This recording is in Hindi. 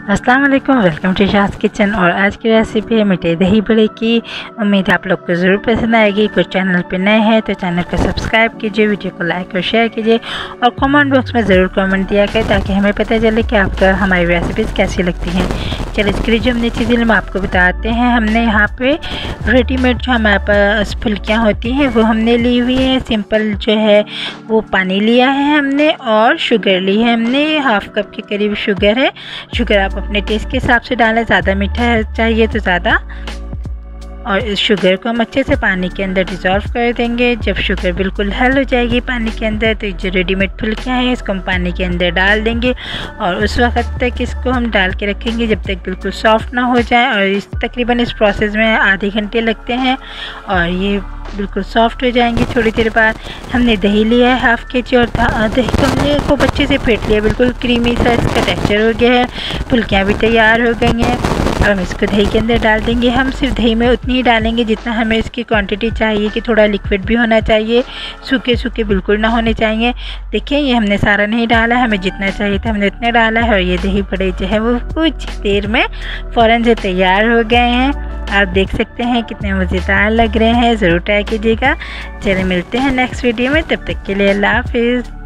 अस्सलाम वालेकुम, वेलकम टू शाज़ किचन। और आज की रेसिपी है मीठे दही बड़े की। उम्मीद है आप लोग को ज़रूर पसंद आएगी। कुछ चैनल पे नए हैं तो चैनल को सब्सक्राइब कीजिए, वीडियो को लाइक और शेयर कीजिए और कमेंट बॉक्स में ज़रूर कमेंट दिया करें ताकि हमें पता चले कि आपको हमारी रेसिपीज़ कैसी लगती हैं। चलिए इसके लिए जो हमने चीज़ें हम आपको बताते हैं। हमने यहाँ पे रेडीमेड जो हमारे पास फुल्कियाँ होती हैं वो हमने ली हुई है। सिंपल जो है वो पानी लिया है हमने और शुगर ली है हमने। हाफ़ कप के करीब शुगर है। शुगर आप अपने टेस्ट के हिसाब से डालें, ज़्यादा मीठा चाहिए तो ज़्यादा। और इस शुगर को हम अच्छे से पानी के अंदर डिज़ोल्व कर देंगे। जब शुगर बिल्कुल हल हो जाएगी पानी के अंदर तो जो रेडीमेड फुल्कियाँ हैं इसको हम पानी के अंदर डाल देंगे और उस वक्त तक इसको हम डाल के रखेंगे जब तक बिल्कुल सॉफ्ट ना हो जाए। और तकरीबन इस प्रोसेस में आधे घंटे लगते हैं और ये बिल्कुल सॉफ्ट हो जाएंगे। थोड़ी देर बाद हमने दही लिया है हाफ़ के जी और दही को हमने खूब अच्छे से फेंट लिया, बिल्कुल क्रीमी सा इसका टेक्सचर हो गया है। फुल्कियाँ भी तैयार हो गई हैं। अब हम इसको दही के अंदर डाल देंगे। हम सिर्फ दही में उतनी ही डालेंगे जितना हमें इसकी क्वांटिटी चाहिए, कि थोड़ा लिक्विड भी होना चाहिए, सूखे सूखे बिल्कुल ना होने चाहिए। देखिए ये हमने सारा नहीं डाला, हमें जितना चाहिए था हमने उतना डाला है। और ये दही बड़े जो है वो कुछ देर में फ़ौरन से तैयार हो गए हैं। आप देख सकते हैं कितने मज़ेदार लग रहे हैं। ज़रूर ट्राई कीजिएगा। चलिए मिलते हैं नेक्स्ट वीडियो में, तब तक के लिए अल्लाह हाफ़िज़।